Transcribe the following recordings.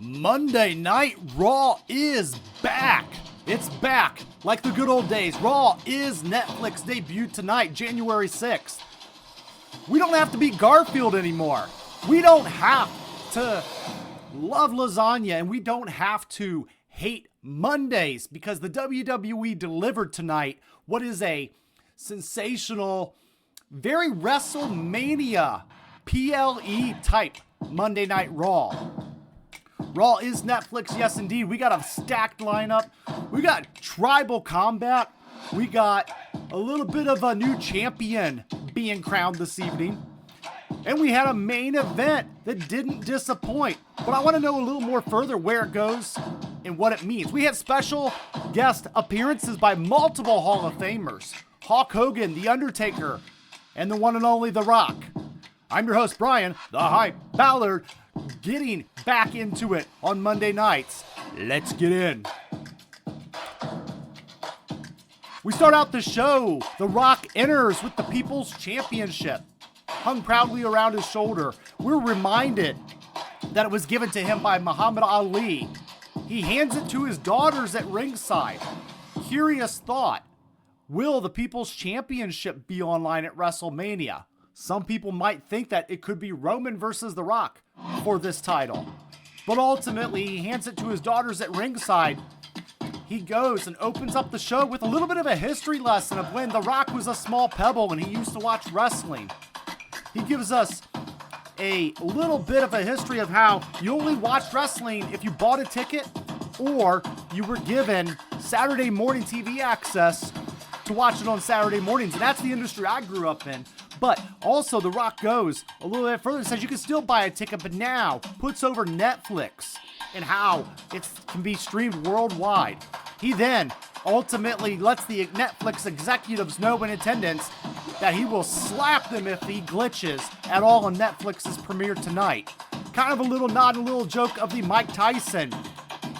Monday Night Raw is back. It's back like the good old days. Raw is Netflix debuted tonight, January 6th. We don't have to be Garfield anymore. We don't have to love lasagna, and we don't have to hate Mondays, because the WWE delivered tonight what is a sensational, very WrestleMania PLE type Monday Night Raw. Raw is Netflix, yes indeed. We got a stacked lineup. We got tribal combat. We got a little bit of a new champion being crowned this evening. And we had a main event that didn't disappoint. But I want to know a little more further where it goes and what it means. We had special guest appearances by multiple Hall of Famers. Hulk Hogan, The Undertaker, and the one and only The Rock. I'm your host, Bryan, the Hype Ballard, getting back into it on Monday nights. Let's get in. We start out the show. The Rock enters with the People's Championship hung proudly around his shoulder. We're reminded that it was given to him by Muhammad Ali. He hands it to his daughters at ringside. Curious thought. Will the People's Championship be online at WrestleMania? Some people might think that it could be Roman versus The Rock for this title. But ultimately, he hands it to his daughters at ringside. He goes and opens up the show with a little bit of a history lesson of when The Rock was a small pebble and he used to watch wrestling. He gives us a little bit of a history of how you only watched wrestling if you bought a ticket or you were given Saturday morning TV access to watch it on Saturday mornings. And that's the industry I grew up in. But also, The Rock goes a little bit further and says you can still buy a ticket, but now puts over Netflix and how it can be streamed worldwide. He then ultimately lets the Netflix executives know in attendance that he will slap them if he glitches at all on Netflix's premiere tonight. Kind of a little nod, a little joke of the Mike Tyson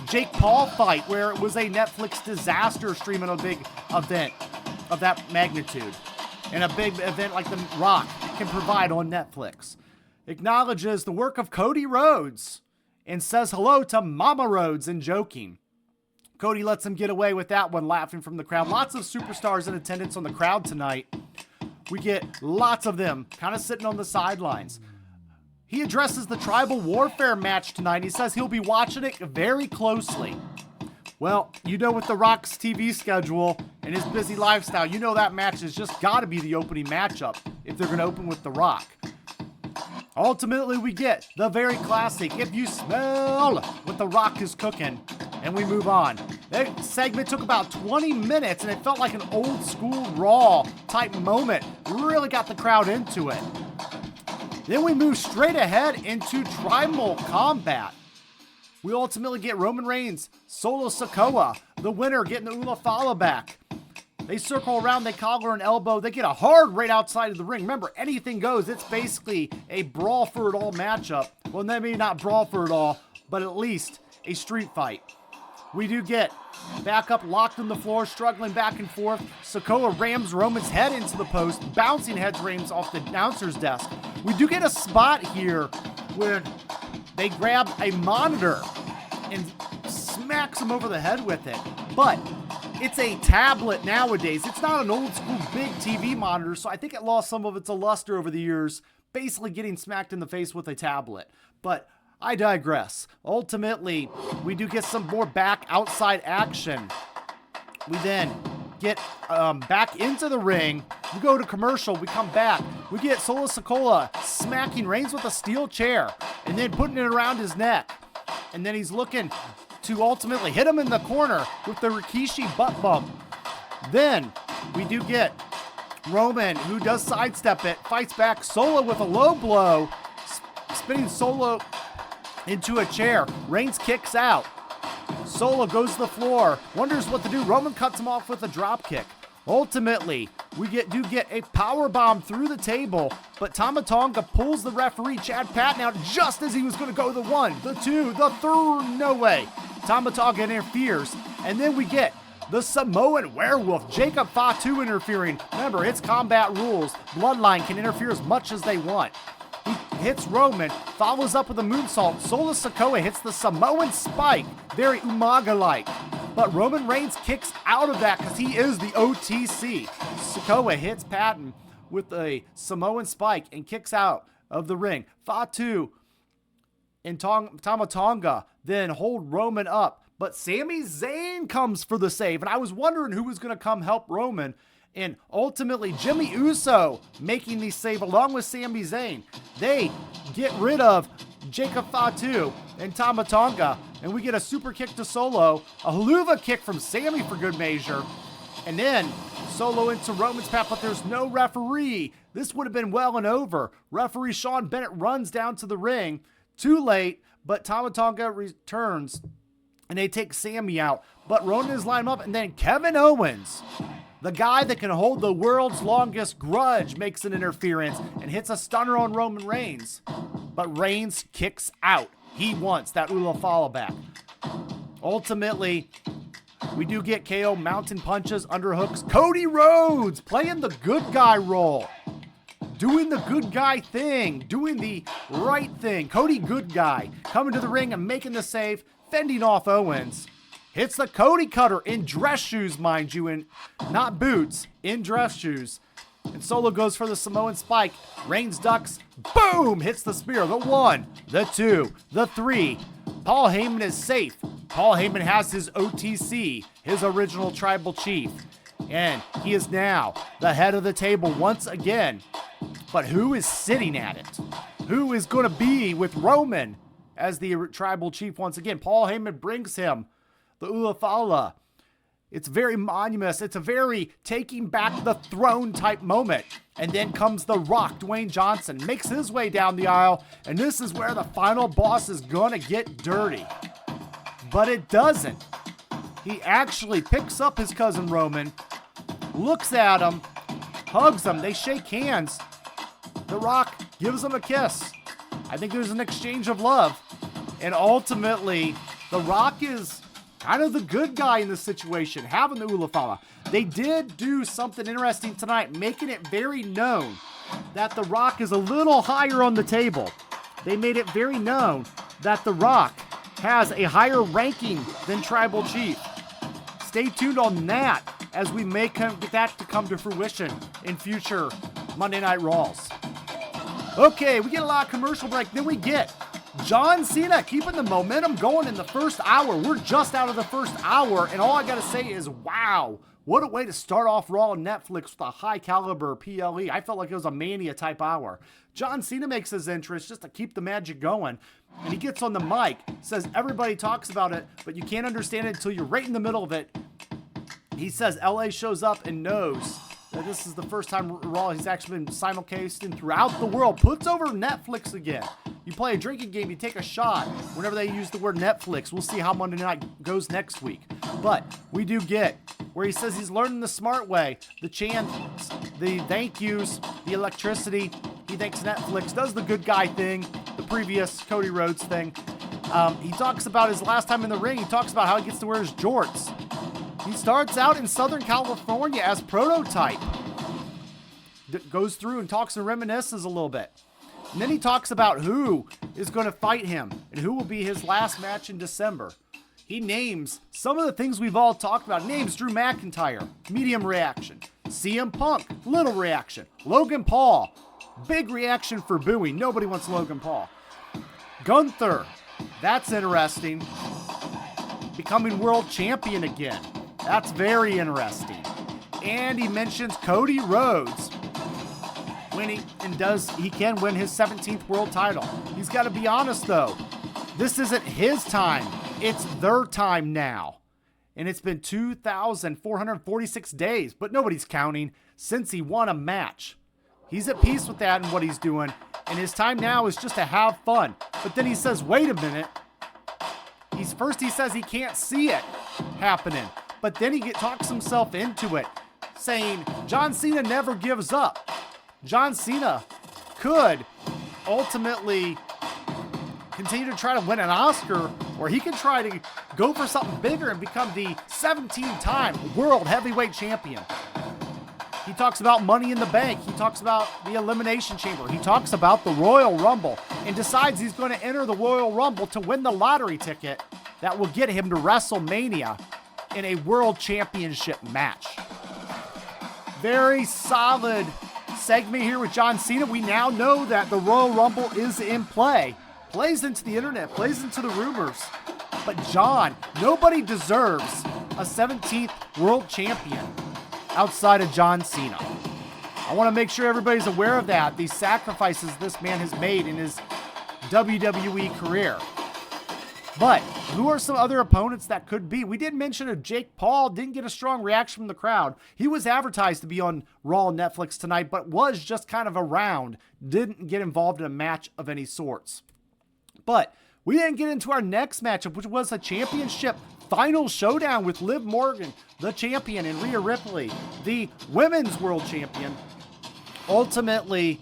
Jake Paul fight, where it was a Netflix disaster streaming a big event of that magnitude. And a big event like The Rock can provide on Netflix. Acknowledges the work of Cody Rhodes and says hello to Mama Rhodes in joking. Cody lets him get away with that one, laughing from the crowd. Lots of superstars in attendance on the crowd tonight. We get lots of them kind of sitting on the sidelines. He addresses the tribal warfare match tonight. He says he'll be watching it very closely. Well, you know, with The Rock's TV schedule and his busy lifestyle, you know that match has just got to be the opening matchup if they're going to open with The Rock. Ultimately, we get the very classic, if you smell what The Rock is cooking, and we move on. That segment took about 20 minutes, and it felt like an old school Raw type moment. Really got the crowd into it. Then we move straight ahead into tribal combat. We ultimately get Roman Reigns, Solo Sikoa, the winner, getting the Ula Fala back. They circle around, they collar and elbow, they get a hard right outside of the ring. Remember, anything goes. It's basically a brawl for it all matchup. Well, maybe not brawl for it all, but at least a street fight. We do get back up, locked on the floor, struggling back and forth. Sikoa rams Roman's head into the post, bouncing head rams off the announcer's desk. We do get a spot here where they grab a monitor and smacks him over the head with it. But it's a tablet nowadays. It's not an old school big TV monitor, so I think it lost some of its luster over the years, basically getting smacked in the face with a tablet. But I digress. Ultimately, we do get some more back outside action. We then get back into the ring. We go to commercial. We come back. We get Solo Sikoa smacking Reigns with a steel chair and then putting it around his neck. And then he's looking to ultimately hit him in the corner with the Rikishi butt bump. Then we do get Roman, who does sidestep it, fights back Solo with a low blow, spinning Solo into a chair. Reigns kicks out. Solo goes to the floor, wonders what to do. Roman cuts him off with a drop kick. Ultimately, we do get a power bomb through the table, but Tama Tonga pulls the referee Chad Patton out just as he was going to go the one, the two, the third. No way. Tama Tonga interferes, and then we get the Samoan werewolf Jacob Fatu interfering. Remember, it's combat rules. Bloodline can interfere as much as they want. He hits Roman, follows up with a moonsault. Solo Sikoa hits the Samoan spike, very Umaga-like. But Roman Reigns kicks out of that because he is the OTC. Sikoa hits Patton with a Samoan spike and kicks out of the ring. Fatu and Tama Tonga then hold Roman up. But Sami Zayn comes for the save. And I was wondering who was going to come help Roman. And ultimately, Jimmy Uso making the save along with Sami Zayn. They get rid of Jacob Fatu and Tama Tonga. And we get a super kick to Solo. A haluva kick from Sami for good measure. And then Solo into Roman's path, but there's no referee. This would have been well and over. Referee Sean Bennett runs down to the ring. Too late, but Tama Tonga returns. And they take Sami out. But Roman is lined up. And then Kevin Owens, the guy that can hold the world's longest grudge, makes an interference and hits a stunner on Roman Reigns. But Reigns kicks out. He wants that Ula follow back. Ultimately, we do get KO, mountain punches, underhooks. Cody Rhodes playing the good guy role. Doing the good guy thing. Doing the right thing. Cody good guy coming to the ring and making the save. Fending off Owens. Hits the Cody cutter in dress shoes, mind you, and not boots, in dress shoes. And Solo goes for the Samoan spike. Reigns ducks. Boom! Hits the spear. The 1, the 2, the 3. Paul Heyman is safe. Paul Heyman has his OTC, his original tribal chief. And he is now the head of the table once again. But who is sitting at it? Who is going to be with Roman as the tribal chief once again? Paul Heyman brings him the Ulafala. It's very monumentous. It's a very taking back the throne type moment. And then comes The Rock, Dwayne Johnson, makes his way down the aisle. And this is where the final boss is going to get dirty. But it doesn't. He actually picks up his cousin Roman, looks at him, hugs him. They shake hands. The Rock gives him a kiss. I think there's an exchange of love. And ultimately, The Rock is kind of the good guy in this situation, having the Ulafala. They did do something interesting tonight, making it very known that The Rock is a little higher on the table. They made it very known that The Rock has a higher ranking than Tribal Chief. Stay tuned on that as we may get that to come to fruition in future Monday Night Raws. Okay, we get a lot of commercial break. Then we get John Cena keeping the momentum going in the first hour. We're just out of the first hour, and all I got to say is, wow, what a way to start off Raw on Netflix with a high-caliber PLE. I felt like it was a Mania-type hour. John Cena makes his entrance just to keep the magic going, and he gets on the mic, says everybody talks about it, but you can't understand it until you're right in the middle of it. He says LA shows up and knows that this is the first time Raw has actually been simulcasting throughout the world. Puts over Netflix again. You play a drinking game, you take a shot whenever they use the word Netflix. We'll see how Monday night goes next week. But we do get where he says he's learning the smart way. The chants, the thank yous, the electricity. He thanks Netflix, does the good guy thing, the previous Cody Rhodes thing. He talks about his last time in the ring. He talks about how he gets to wear his jorts. He starts out in Southern California as Prototype. Goes through and talks and reminisces a little bit. And then he talks about who is going to fight him and who will be his last match in December. He names some of the things we've all talked about. Names Drew McIntyre, medium reaction. CM Punk, little reaction. Logan Paul, big reaction for booing. Nobody wants Logan Paul. Gunther, that's interesting. Becoming world champion again. That's very interesting. And he mentions Cody Rhodes winning he can win his 17th world title. He's got to be honest though. This isn't his time. It's their time now. And it's been 2,446 days, but nobody's counting since he won a match. He's at peace with that and what he's doing. And his time now is just to have fun. But then he says, wait a minute. He says he can't see it happening. But then he talks himself into it, saying John Cena never gives up. John Cena could ultimately continue to try to win an Oscar, or he could try to go for something bigger and become the 17-time world heavyweight champion. He talks about Money in the Bank. He talks about the Elimination Chamber. He talks about the Royal Rumble and decides he's going to enter the Royal Rumble to win the lottery ticket that will get him to WrestleMania in a World Championship match. Very solid segment here with John Cena. We now know that the Royal Rumble is in play. Plays into the internet, plays into the rumors. But John, nobody deserves a 17th world champion outside of John Cena. I want to make sure everybody's aware of that. These sacrifices this man has made in his WWE career. But who are some other opponents that could be? We did mention of Jake Paul. Didn't get a strong reaction from the crowd. He was advertised to be on Raw and Netflix tonight, but was just kind of around. Didn't get involved in a match of any sorts. But we didn't get into our next matchup, which was a championship final showdown with Liv Morgan, the champion, and Rhea Ripley, the women's world champion. Ultimately,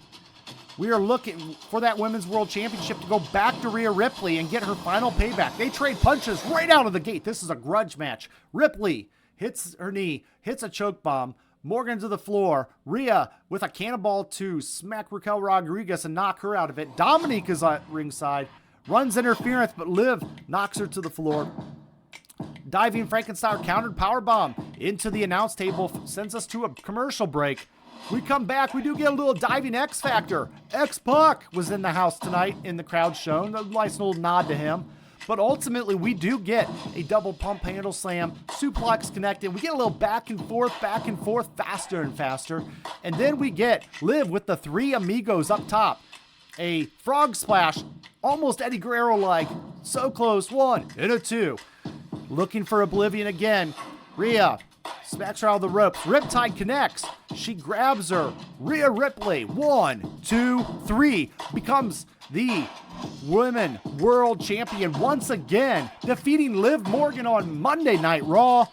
we are looking for that women's world championship to go back to Rhea Ripley and get her final payback. They trade punches right out of the gate. This is a grudge match. Ripley hits her knee, hits a choke bomb. Morgan to the floor. Rhea with a cannonball to smack Raquel Rodriguez and knock her out of it. Dominique is at ringside, runs interference, but Liv knocks her to the floor. Diving Frankenstein countered powerbomb into the announce table, sends us to a commercial break. We come back, we do get a little diving X Factor. X-Pac was in the house tonight in the crowd shown. A nice little nod to him. But ultimately, we do get a double pump handle slam, suplex connected. We get a little back and forth, faster and faster. And then we get Liv with the three amigos up top. A frog splash, almost Eddie Guerrero-like. So close, 1 and a 2. Looking for Oblivion again. Rhea smacks her out of the ropes. Riptide connects. She grabs her. Rhea Ripley, 1, 2, 3. Becomes the Women World Champion once again, defeating Liv Morgan on Monday Night Raw.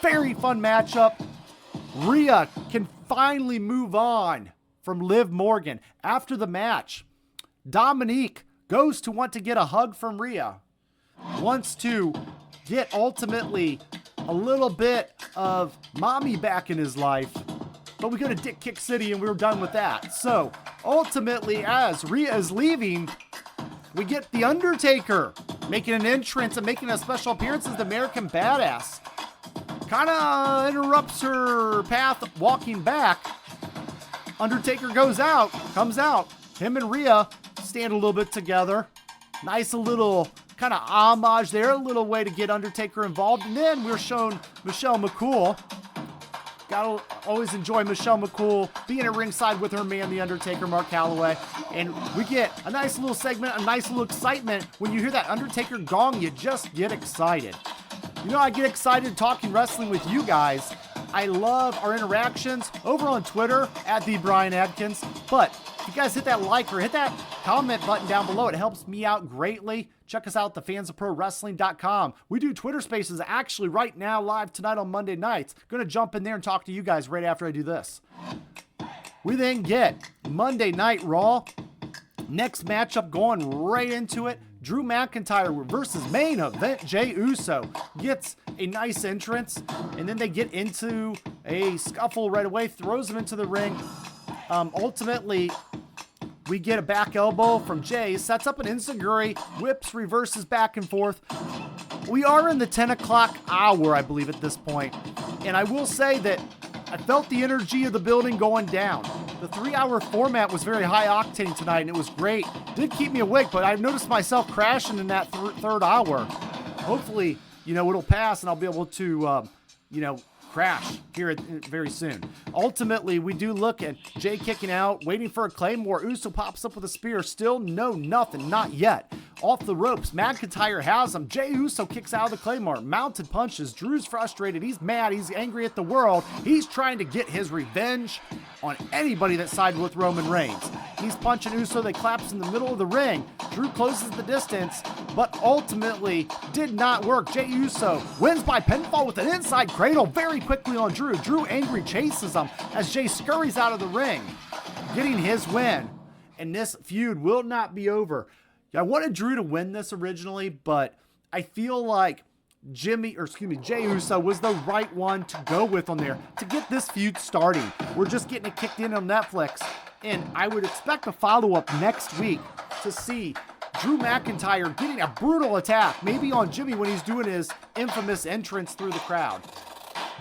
Very fun matchup. Rhea can finally move on from Liv Morgan. After the match, Dominique goes to want to get a hug from Rhea. Wants to get ultimately a little bit of mommy back in his life. But we go to Dick Kick City and we were done with that. So ultimately, as Rhea is leaving, we get The Undertaker making an entrance and making a special appearance as the American Badass. Kind of interrupts her path walking back. Undertaker goes out, comes out. Him and Rhea stand a little bit together. Nice little kind of homage there, a little way to get Undertaker involved. And then we're shown Michelle McCool. Gotta always enjoy Michelle McCool being at ringside with her man, The Undertaker, Mark Calloway. And we get a nice little segment, a nice little excitement. When you hear that Undertaker gong, you just get excited. You know, I get excited talking wrestling with you guys. I love our interactions over on Twitter at @TheBryanAdkins. But if you guys hit that like or hit that comment button down below, it helps me out greatly. Check us out, thefansofprowrestling.com. We do Twitter Spaces actually right now, live tonight on Monday nights. Going to jump in there and talk to you guys right after I do this. We then get Monday Night Raw. Next matchup going right into it. Drew McIntyre versus main event Jey Uso. Gets a nice entrance, and then they get into a scuffle right away, throws him into the ring. Ultimately, we get a back elbow from Jey, sets up an enziguri, whips, reverses back and forth. We are in the 10 o'clock hour, I believe, at this point. And I will say that I felt the energy of the building going down. The 3-hour format was very high octane tonight, and it was great. Did keep me awake, but I've noticed myself crashing in that third hour. Hopefully, it'll pass and I'll be able to, crash here very soon. Ultimately, we do look at Jey kicking out, waiting for a Claymore. Uso pops up with a spear. Still no nothing, not yet. Off the ropes, McIntyre has him. Jey Uso kicks out of the Claymore. Mounted punches. Drew's frustrated. He's mad. He's angry at the world. He's trying to get his revenge on anybody that sided with Roman Reigns. He's punching Uso. They collapse in the middle of the ring. Drew closes the distance, but ultimately did not work. Jey Uso wins by pinfall with an inside cradle very quickly on Drew. Drew angry chases him as Jey scurries out of the ring, getting his win. And this feud will not be over. I wanted Drew to win this originally, but I feel like Jey Uso was the right one to go with on there to get this feud starting. We're just getting it kicked in on Netflix, and I would expect a follow-up next week to see Drew McIntyre getting a brutal attack, maybe on Jimmy when he's doing his infamous entrance through the crowd.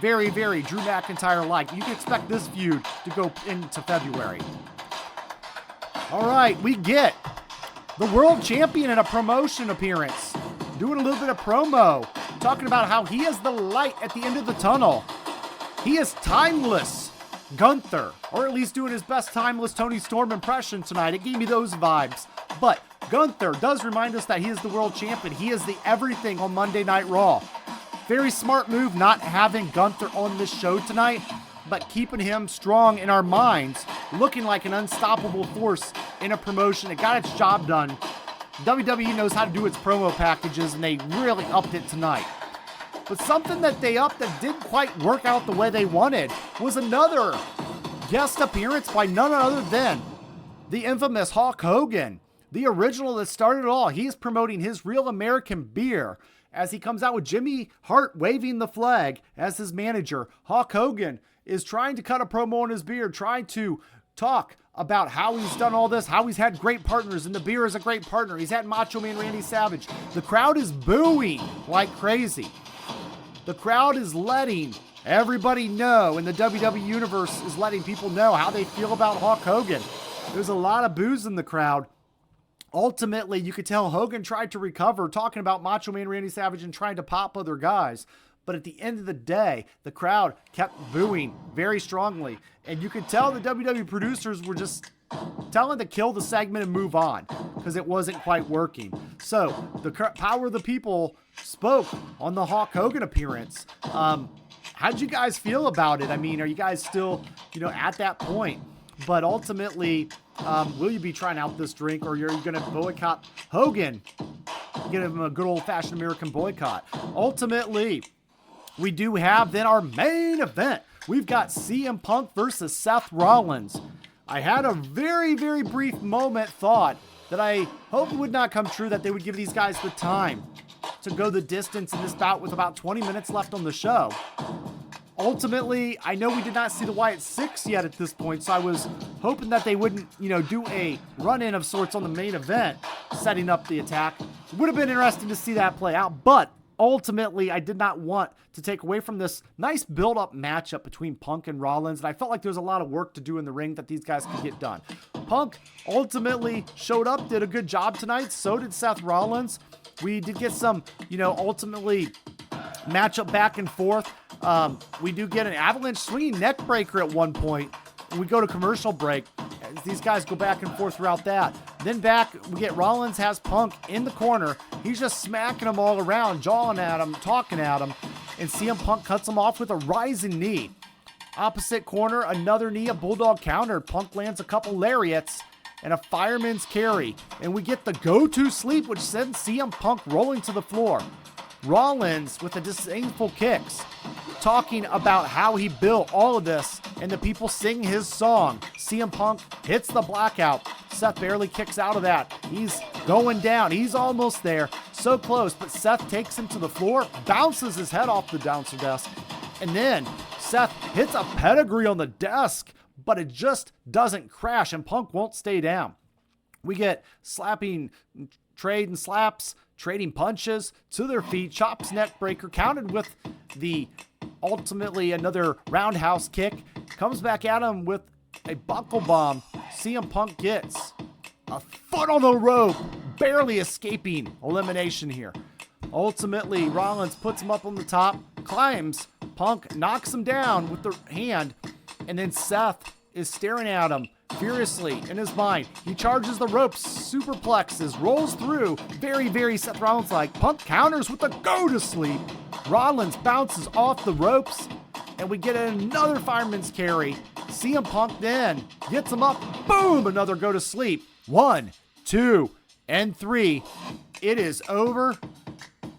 Very, very Drew McIntyre-like. You can expect this feud to go into February. All right, we get the world champion in a promotion appearance, doing a little bit of promo, talking about how he is the light at the end of the tunnel. He is timeless, Gunther, or at least doing his best timeless Tony Storm impression tonight. It gave me those vibes. But Gunther does remind us that he is the world champion. He is the everything on Monday Night Raw. Very smart move not having Gunther on this show tonight, but keeping him strong in our minds, looking like an unstoppable force in a promotion. It got its job done. WWE knows how to do its promo packages, and they really upped it tonight. But something that they upped that didn't quite work out the way they wanted was another guest appearance by none other than the infamous Hulk Hogan, the original that started it all. He's promoting his Real American Beer as he comes out with Jimmy Hart waving the flag as his manager. Hulk Hogan is trying to cut a promo on his beer, trying to talk about how he's done all this, how he's had great partners, and the beer is a great partner. He's had Macho Man Randy Savage. The crowd is booing like crazy. The crowd is letting everybody know, and the WWE Universe is letting people know how they feel about Hulk Hogan. There's a lot of boos in the crowd. Ultimately, you could tell Hogan tried to recover, talking about Macho Man Randy Savage and trying to pop other guys. But at the end of the day, the crowd kept booing very strongly. And you could tell the WWE producers were just telling to kill the segment and move on because it wasn't quite working. So the power of the people spoke on the Hulk Hogan appearance. How'd you guys feel about it? I mean, are you guys still, at that point? But ultimately, will you be trying out this drink, or are you going to boycott Hogan? Give him a good old-fashioned American boycott. Ultimately, we do have then our main event. We've got CM Punk versus Seth Rollins. I had a very, very brief thought that I hope would not come true, that they would give these guys the time to go the distance in this bout with about 20 minutes left on the show. Ultimately, I know we did not see the Wyatt Six yet at this point, so I was hoping that they wouldn't, do a run-in of sorts on the main event, setting up the attack. It would have been interesting to see that play out, but ultimately, I did not want to take away from this nice build-up matchup between Punk and Rollins, and I felt like there was a lot of work to do in the ring that these guys could get done. Punk ultimately showed up, did a good job tonight, so did Seth Rollins. We did get some, ultimately matchup back and forth. We do get an avalanche swinging neck breaker at one point, and we go to commercial break. These guys go back and forth throughout that. Then back, we get Rollins has Punk in the corner. He's just smacking them all around, jawing at him, talking at him, and CM Punk cuts him off with a rising knee. Opposite corner, another knee, a bulldog counter. Punk lands a couple lariats and a fireman's carry, and we get the go-to sleep, which sends CM Punk rolling to the floor. Rollins with the disdainful kicks, talking about how he built all of this, and the people sing his song. CM Punk hits the blackout. Seth barely kicks out of that. He's going down. He's almost there. So close, but Seth takes him to the floor, bounces his head off the bouncer desk, and then Seth hits a pedigree on the desk, but it just doesn't crash, and Punk won't stay down. We get slapping, trading slaps, trading punches to their feet, chops, neck breaker, counted with the ultimately another roundhouse kick, comes back at him with a buckle bomb. CM Punk gets a foot on the rope, barely escaping elimination here. Ultimately, Rollins puts him up on the top, climbs, Punk knocks him down with the hand, and then Seth is staring at him furiously in his mind. He charges the ropes, superplexes, rolls through, very, very Seth Rollins-like. Punk counters with a go-to-sleep. Rollins bounces off the ropes, and we get another fireman's carry. CM Punk then gets him up. Boom! Another go-to-sleep. 1, 2, and 3. It is over.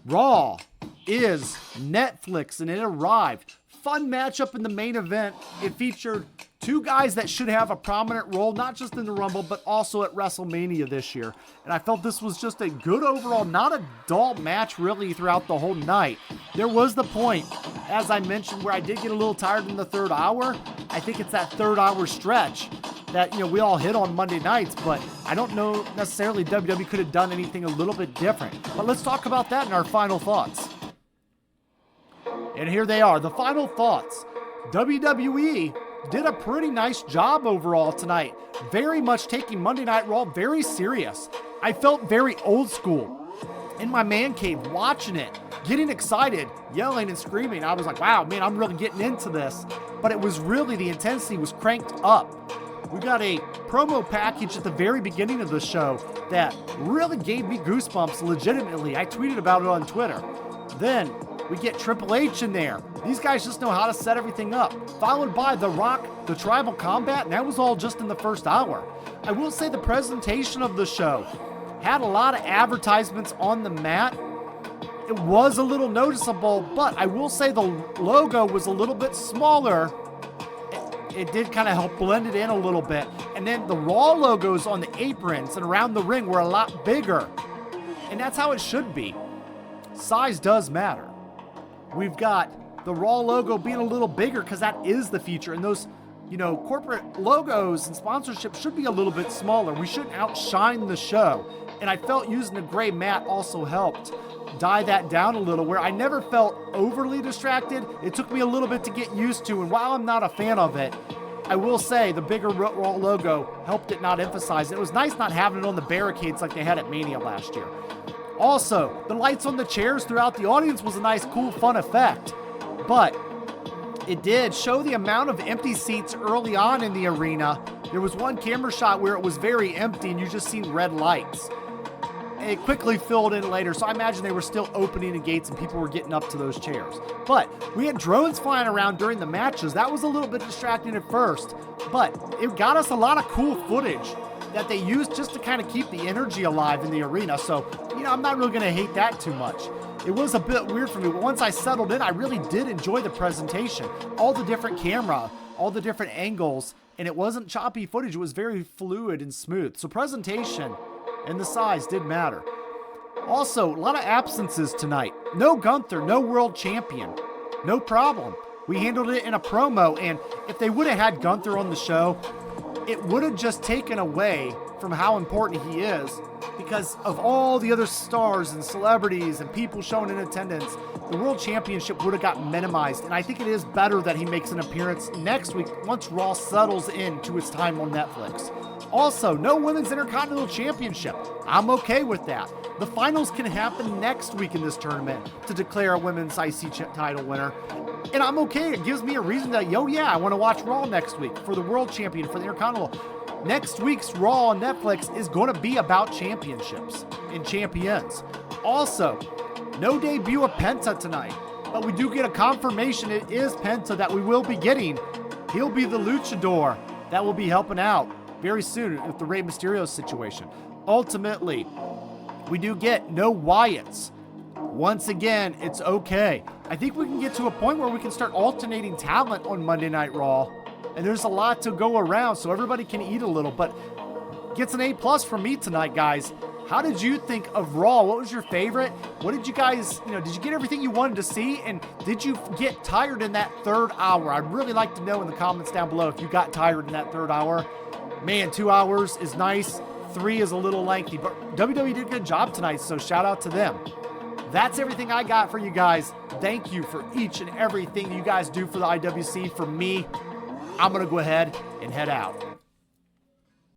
Raw is Netflix, and it arrived. Fun matchup in the main event. It featured two guys that should have a prominent role, not just in the Rumble, but also at WrestleMania this year. And I felt this was just a good overall, not a dull match really throughout the whole night. There was the point, as I mentioned, where I did get a little tired in the third hour. I think it's that third hour stretch that, we all hit on Monday nights, but I don't know necessarily WWE could have done anything a little bit different. But let's talk about that in our final thoughts. And here they are, the final thoughts. WWE did a pretty nice job overall tonight. Very much taking Monday Night Raw very serious. I felt very old school in my man cave watching it, getting excited, yelling and screaming. I was like, wow, man, I'm really getting into this. But it was really, the intensity was cranked up. We got a promo package at the very beginning of the show that really gave me goosebumps legitimately. I tweeted about it on Twitter. Then we get Triple H in there. These guys just know how to set everything up. Followed by The Rock, the Tribal Combat, and that was all just in the first hour. I will say the presentation of the show had a lot of advertisements on the mat. It was a little noticeable, but I will say the logo was a little bit smaller. It did kind of help blend it in a little bit. And then the Raw logos on the aprons and around the ring were a lot bigger. And that's how it should be. Size does matter. We've got the Raw logo being a little bigger because that is the feature. And those, corporate logos and sponsorships should be a little bit smaller. We shouldn't outshine the show. And I felt using the gray mat also helped dye that down a little, where I never felt overly distracted. It took me a little bit to get used to, and while I'm not a fan of it, I will say the bigger Raw logo helped it not emphasize it. It was nice not having it on the barricades like they had at Mania last year. Also, the lights on the chairs throughout the audience was a nice, cool, fun effect. But it did show the amount of empty seats early on in the arena. There was one camera shot where it was very empty and you just seen red lights. It quickly filled in later, so I imagine they were still opening the gates and people were getting up to those chairs. But we had drones flying around during the matches. That was a little bit distracting at first, but it got us a lot of cool footage that they used just to kind of keep the energy alive in the arena. So, I'm not really going to hate that too much. It was a bit weird for me, but once I settled in, I really did enjoy the presentation. All the different camera, all the different angles, and it wasn't choppy footage. It was very fluid and smooth. So presentation and the size did matter. Also, a lot of absences tonight. No Gunther, no world champion. No problem. We handled it in a promo, and if they would have had Gunther on the show, it would have just taken away from how important he is, because of all the other stars and celebrities and people shown in attendance. The World Championship would have got minimized, and I think it is better that he makes an appearance next week once Raw settles into its time on Netflix. Also, no Women's Intercontinental Championship. I'm okay with that. The finals can happen next week in this tournament to declare a Women's IC title winner. And I'm okay. It gives me a reason to, I want to watch Raw next week for the World Champion, for the Intercontinental. Next week's Raw on Netflix is going to be about championships and champions. Also, no debut of Penta tonight, but we do get a confirmation it is Penta that we will be getting. He'll be the luchador that will be helping out very soon with the Rey Mysterio situation. Ultimately, we do get no Wyatts. Once again, it's okay. I think we can get to a point where we can start alternating talent on Monday Night Raw. And there's a lot to go around, so everybody can eat a little. But gets an A+ from me tonight, guys. How did you think of Raw? What was your favorite? What did you guys, did you get everything you wanted to see? And did you get tired in that third hour? I'd really like to know in the comments down below if you got tired in that third hour. Man, 2 hours is nice. 3 is a little lengthy, but WWE did a good job tonight, so shout out to them. That's everything I got for you guys. Thank you for each and everything you guys do for the IWC. For me, I'm going to go ahead and head out.